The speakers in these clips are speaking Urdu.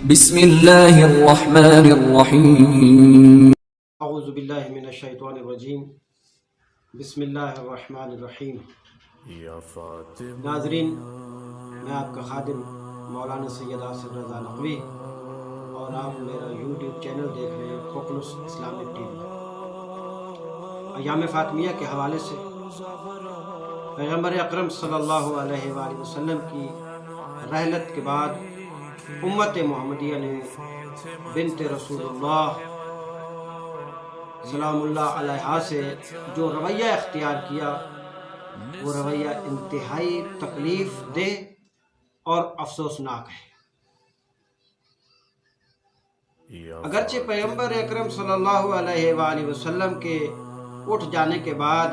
بسم اللہ الرحمن الرحیم اعوذ باللہ من الشیطان الرجیم بسم اللہ الرحمن الرحیم۔ ناظرین، میں آپ کا خادم مولانا سید آصف رضا نقوی اور آپ میرا یوٹیوب چینل دیکھ رہے ہیں کوکنس اسلامک ٹی وی۔ ایام فاطمیہ کے حوالے سے پیغمبر اکرم صلی اللہ علیہ وآلہ وسلم کی رحلت کے بعد امت محمدیہ نے بنت رسول اللہ سلام اللہ علیہا سے جو رویہ اختیار کیا وہ رویہ انتہائی تکلیف دہ اور افسوسناک ہے۔ اگرچہ پیغمبر اکرم صلی اللہ علیہ وآلہ وسلم کے اٹھ جانے کے بعد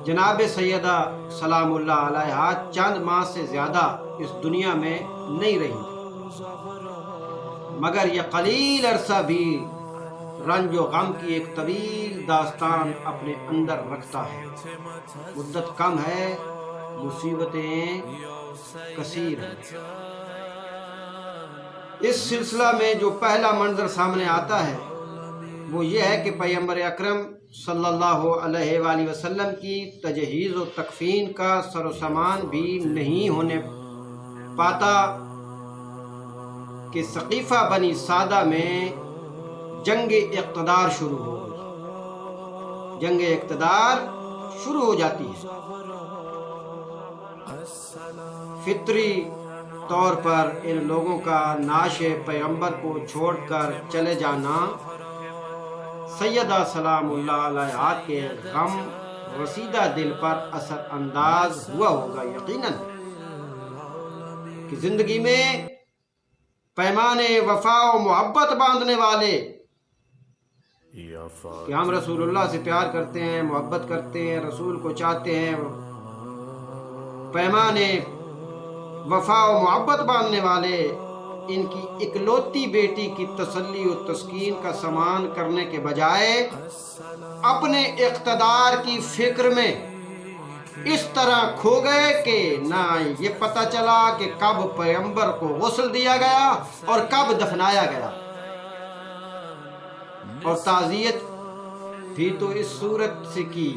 جناب سیدہ سلام اللہ علیہا چند ماہ سے زیادہ اس دنیا میں نہیں رہی، مگر یہ قلیل عرصہ بھی رنج و غم کی ایک طویل داستان اپنے اندر رکھتا ہے۔ مدت کم ہے، مصیبتیں کثیر ہیں۔ اس سلسلہ میں جو پہلا منظر سامنے آتا ہے وہ یہ ہے کہ پیغمبر اکرم صلی اللہ علیہ وآلہ وسلم کی تجہیز و تکفین کا سر و سامان بھی نہیں ہونے پاتا کہ ثقیفہ بنی سعدہ میں جنگ اقتدار شروع ہو گئی۔ جنگ اقتدار شروع ہو جاتی ہے۔ فطری طور پر ان لوگوں کا نعش پیغمبر کو چھوڑ کر چلے جانا سیدہ سلام اللہ علیہا کے غم رسیدہ دل پر اثر انداز ہوا ہوگا یقیناً، کہ زندگی میں پیمانے وفا و محبت باندھنے والے، کہ ہم رسول اللہ سے پیار کرتے ہیں، محبت کرتے ہیں، رسول کو چاہتے ہیں، پیمانے وفا و محبت باندھنے والے ان کی اکلوتی بیٹی کی تسلی و تسکین کا سامان کرنے کے بجائے اپنے اقتدار کی فکر میں اس طرح کھو گئے کہ نہ یہ پتہ چلا کہ کب پیغمبر کو غسل دیا گیا اور کب دفنایا گیا، اور تعزیت بھی تو اس صورت سے کی۔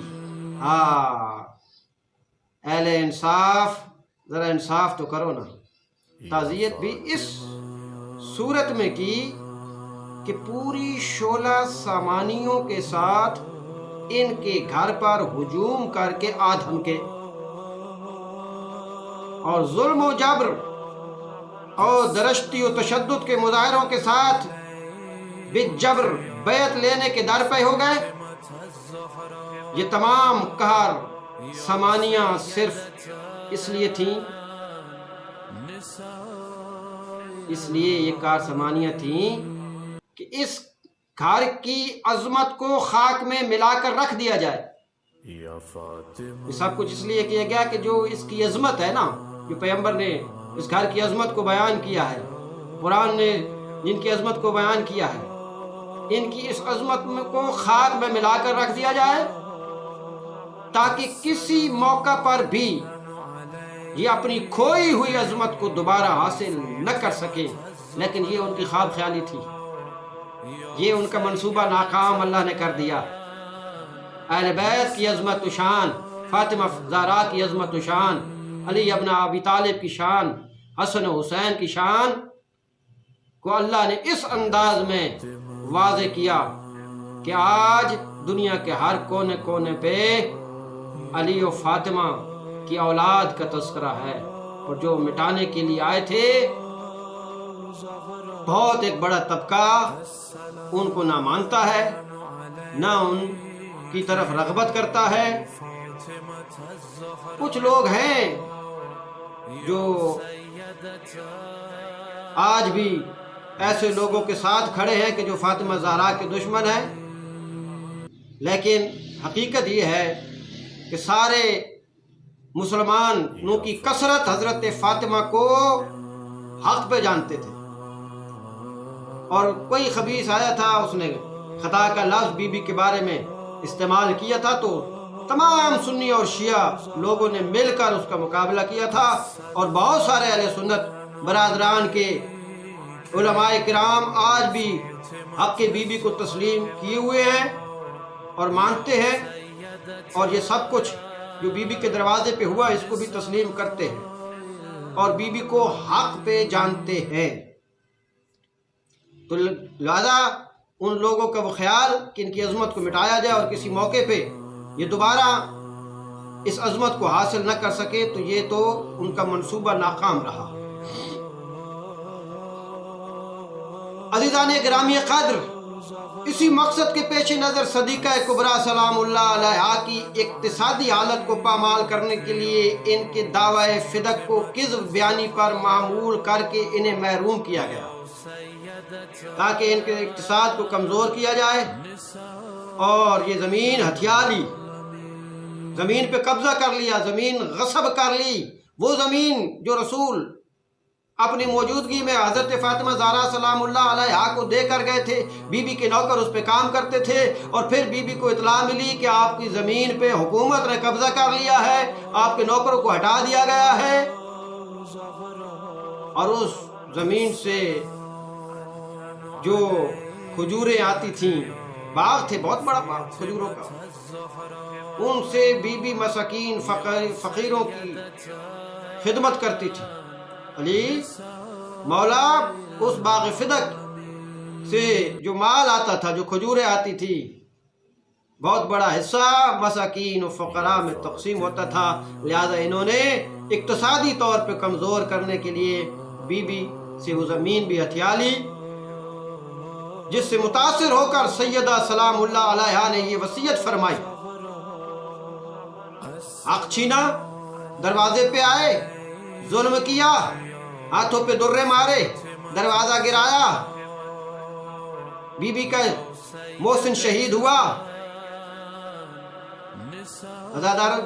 اہل انصاف، ذرا انصاف تو کرو نا۔ تعزیت بھی اس صورت میں کی کہ پوری شعلہ سامانیوں کے ساتھ ان کے گھر پر ہجوم کر کے آ دھمکے اور ظلم و جبر اور درشتی و تشدد کے مظاہروں کے ساتھ بالجبر بیعت لینے کے در پہ ہو گئے۔ یہ تمام کار سامانیاں صرف اس لیے تھیں، اس لیے یہ کار سامانیاں تھیں کہ اس گھر کی عظمت کو خاک میں ملا کر رکھ دیا جائے۔ یہ سب کچھ اس لیے کیا گیا کہ جو اس کی عظمت ہے نا، جو پیغمبر نے اس گھر کی عظمت کو بیان کیا ہے، قرآن نے جن کی عظمت کو بیان کیا ہے، ان کی اس عظمت کو خاک میں ملا کر رکھ دیا جائے، تاکہ کسی موقع پر بھی یہ اپنی کھوئی ہوئی عظمت کو دوبارہ حاصل نہ کر سکے۔ لیکن یہ ان کی خواب خیالی تھی، یہ ان کا منصوبہ ناکام اللہ نے کر دیا۔ اہل بیت کی عظمت و شان، فاطمہ زہرا کی عظمت و شان، علی ابن ابی طالب کی شان، حسن و حسین کی شان کو اللہ نے اس انداز میں واضح کیا کہ آج دنیا کے ہر کونے کونے پہ علی و فاطمہ کی اولاد کا تذکرہ ہے، اور جو مٹانے کے لیے آئے تھے بہت ایک بڑا طبقہ ان کو نہ مانتا ہے، نہ ان کی طرف رغبت کرتا ہے۔ کچھ لوگ ہیں جو آج بھی ایسے لوگوں کے ساتھ کھڑے ہیں کہ جو فاطمہ زہرا کے دشمن ہیں، لیکن حقیقت یہ ہے کہ سارے مسلمانوں کی کثرت حضرت فاطمہ کو حق پہ جانتے تھے، اور کوئی خبیث آیا تھا، اس نے خطا کا لفظ بی بی کے بارے میں استعمال کیا تھا، تو تمام سنی اور شیعہ لوگوں نے مل کر اس کا مقابلہ کیا تھا، اور بہت سارے اہل سنت برادران کے علماء کرام آج بھی حق بی بی کو تسلیم کیے ہوئے ہیں اور مانتے ہیں، اور یہ سب کچھ جو بی بی کے دروازے پہ ہوا اس کو بھی تسلیم کرتے ہیں اور بی بی کو حق پہ جانتے ہیں۔ تو لہذا ان لوگوں کا وہ خیال کہ ان کی عظمت کو مٹایا جائے اور کسی موقع پہ یہ دوبارہ اس عظمت کو حاصل نہ کر سکے، تو یہ تو ان کا منصوبہ ناکام رہا۔ عزیزان گرامی قدر، اسی مقصد کے پیش نظر صدیقہ کبریٰ سلام اللہ علیہا کی اقتصادی حالت کو پامال کرنے کے لیے ان کے دعوی فدق کو کذب بیانی پر معمول کر کے انہیں محروم کیا گیا، تاکہ ان کے اقتصاد کو کمزور کیا جائے اور یہ زمین ہتھیا لی، زمین پہ قبضہ کر لیا، زمین غصب کر لی، وہ زمین جو رسول اپنی موجودگی میں حضرت فاطمہ زہرا سلام اللہ علیہا کو دے کر گئے تھے۔ بی بی کے نوکر اس پہ کام کرتے تھے اور پھر بی بی کو اطلاع ملی کہ آپ کی زمین پہ حکومت نے قبضہ کر لیا ہے، آپ کے نوکروں کو ہٹا دیا گیا ہے، اور اس زمین سے جو کھجوریں آتی تھیں، باغ تھے بہت بڑا باغ کھجوروں کا، ان سے بی بی مساکین فقیروں کی خدمت کرتی تھی۔ علی مولا اس باغ فدق سے جو مال آتا تھا، جو کھجوریں آتی تھی، بہت بڑا حصہ مساکین و فقراء میں تقسیم ہوتا تھا۔ لہذا انہوں نے اقتصادی طور پہ کمزور کرنے کے لیے بی بی سے وہ زمین بھی ہتھیا لی، جس سے متاثر ہو کر سیدہ سلام اللہ علیہا نے یہ وصیت فرمائی، حق چھینا، دروازے پہ آئے، ظلم کیا، ہاتھوں پہ درے مارے، دروازہ گرایا، بی بی کا محسن شہید ہوا، عزادار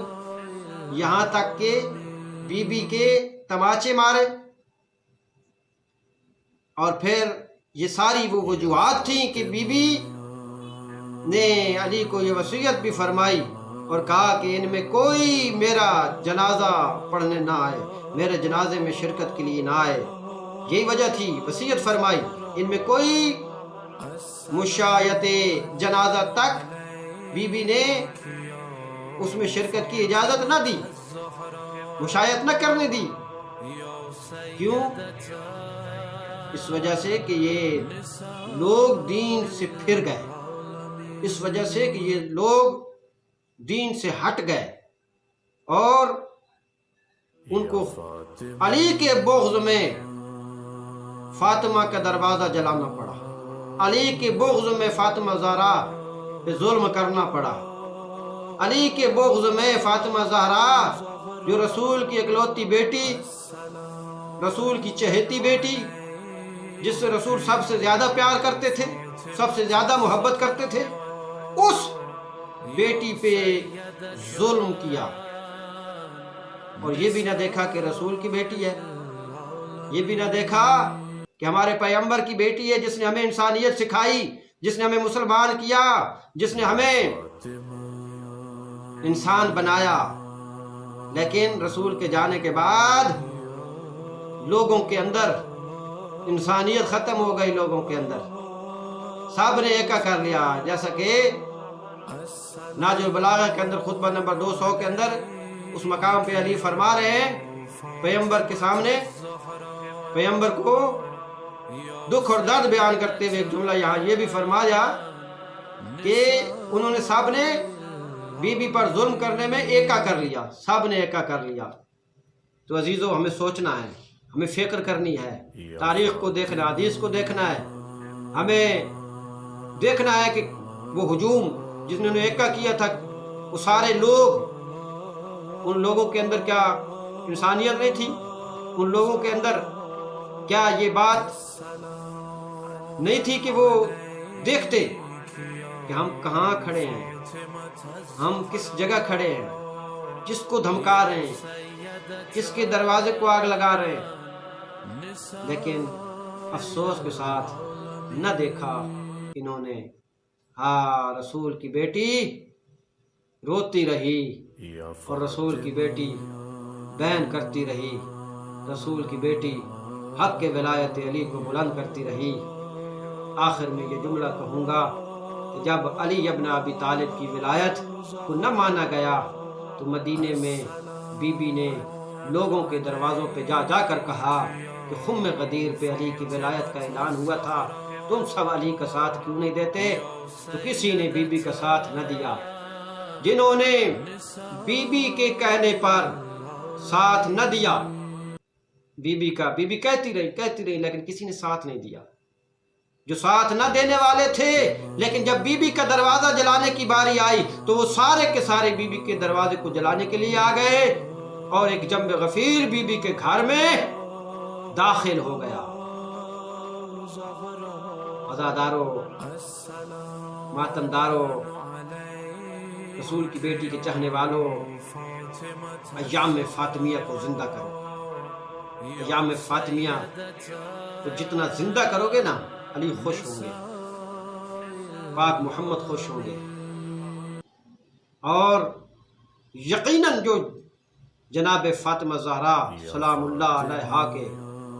یہاں تک کہ بی بی کے تماچے مارے، اور پھر یہ ساری وہ وجوہات تھیں کہ بی بی نے علی کو یہ وصیت بھی فرمائی اور کہا کہ ان میں کوئی میرا جنازہ پڑھنے نہ آئے، میرے جنازے میں شرکت کے لیے نہ آئے۔ یہی وجہ تھی، وصیت فرمائی، ان میں کوئی مشایعت جنازہ تک بی بی نے اس میں شرکت کی اجازت نہ دی، مشایعت نہ کرنے دی۔ کیوں؟ اس وجہ سے کہ یہ لوگ دین سے پھر گئے، اس وجہ سے کہ یہ لوگ دین سے ہٹ گئے اور ان کو علی کے بغض میں فاطمہ کا دروازہ جلانا پڑا، علی کے بغض میں فاطمہ زہرا پہ ظلم کرنا پڑا، علی کے بغض میں فاطمہ زہرا جو رسول کی اکلوتی بیٹی، رسول کی چہیتی بیٹی، جس سے رسول سب سے زیادہ پیار کرتے تھے، سب سے زیادہ محبت کرتے تھے، اس بیٹی پہ ظلم کیا، اور یہ بھی نہ دیکھا کہ رسول کی بیٹی ہے، یہ بھی نہ دیکھا کہ ہمارے پیغمبر کی بیٹی ہے، جس نے ہمیں انسانیت سکھائی، جس نے ہمیں مسلمان کیا، جس نے ہمیں انسان بنایا۔ لیکن رسول کے جانے کے بعد لوگوں کے اندر انسانیت ختم ہو گئی، لوگوں کے اندر سب نے ایکا کر لیا، جیسا کہ ناج البلاغہ کے اندر خطبہ نمبر 200 کے اندر اس مقام پہ علی فرما رہے ہیں، پیغمبر کے سامنے پیغمبر کو دکھ اور درد بیان کرتے ہوئے ایک جملہ یہاں یہ بھی فرمایا کہ انہوں نے سب نے بی بی پر ظلم کرنے میں ایکا کر لیا، سب نے ایکا کر لیا۔ تو عزیزو، ہمیں سوچنا ہے، ہمیں فکر کرنی ہے، تاریخ کو دیکھنا، حدیث کو دیکھنا ہے، ہمیں دیکھنا ہے کہ وہ ہجوم جنہوں نے ایکا کیا تھا، وہ سارے لوگ، ان لوگوں کے اندر کیا انسانیت نہیں تھی؟ ان لوگوں کے اندر کیا یہ بات نہیں تھی کہ وہ دیکھتے کہ ہم کہاں کھڑے ہیں، ہم کس جگہ کھڑے ہیں، کس کو دھمکا رہے ہیں، کس کے دروازے کو آگ لگا رہے ہیں؟ لیکن افسوس کے ساتھ نہ دیکھا انہوں نے۔ ہاں، رسول کی بیٹی روتی رہی اور رسول کی بیٹی بین کرتی رہی، رسول کی بیٹی حق کے ولایت علی کو بلند کرتی رہی۔ آخر میں یہ جملہ کہوں گا کہ جب علی ابن ابی طالب کی ولایت کو نہ مانا گیا تو مدینے میں بی بی نے لوگوں کے دروازوں پہ جا جا کر کہا کہ خم غدیر پہ علی کی ولایت کا اعلان ہوا تھا، تم سب علی کا ساتھ کیوں نہیں دیتے؟ تو کسی نے بی بی کا ساتھ نہ دیا۔ جنہوں نے بی بی کے کہنے پر ساتھ نہ دیا، بی بی کہتی رہی لیکن کسی نے ساتھ نہیں دیا۔ جو ساتھ نہ دینے والے تھے لیکن جب بی بی کا دروازہ جلانے کی باری آئی تو وہ سارے کے سارے بی بی کے دروازے کو جلانے کے لیے آ گئے اور ایک جنب غفیر بی بی کے گھر میں داخل ہو گیا۔ عزادارو، ماتمدارو، رسول کی بیٹی کے چاہنے والوں، ایام فاطمیہ کو زندہ کرو۔ ایام فاطمیہ کو جتنا زندہ کرو گے نا، علی خوش ہوں گے، پاک محمد خوش ہوں گے، اور یقیناً جو جناب فاطمہ زہرا سلام اللہ علیہا کے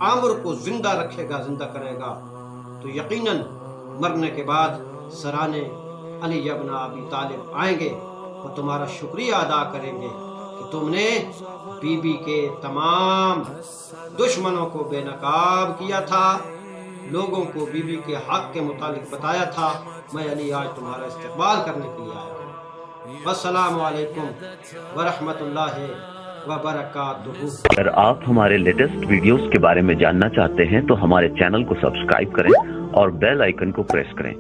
عمر کو زندہ رکھے گا، زندہ کرے گا، تو یقیناً مرنے کے بعد سرانے علی ابن ابی طالب آئیں گے اور تمہارا شکریہ ادا کریں گے کہ تم نے بی بی کے تمام دشمنوں کو بے نقاب کیا تھا، لوگوں کو بی بی کے حق کے متعلق بتایا تھا۔ میں علی آج تمہارا استقبال کرنے کے لیے آیا ہوں۔ السلام علیکم ورحمۃ اللہ وبرکاتہ۔ اگر آپ ہمارے لیٹسٹ ویڈیوز کے بارے میں جاننا چاہتے ہیں تو ہمارے چینل کو سبسکرائب کریں اور بیل آئیکن کو پریس کریں۔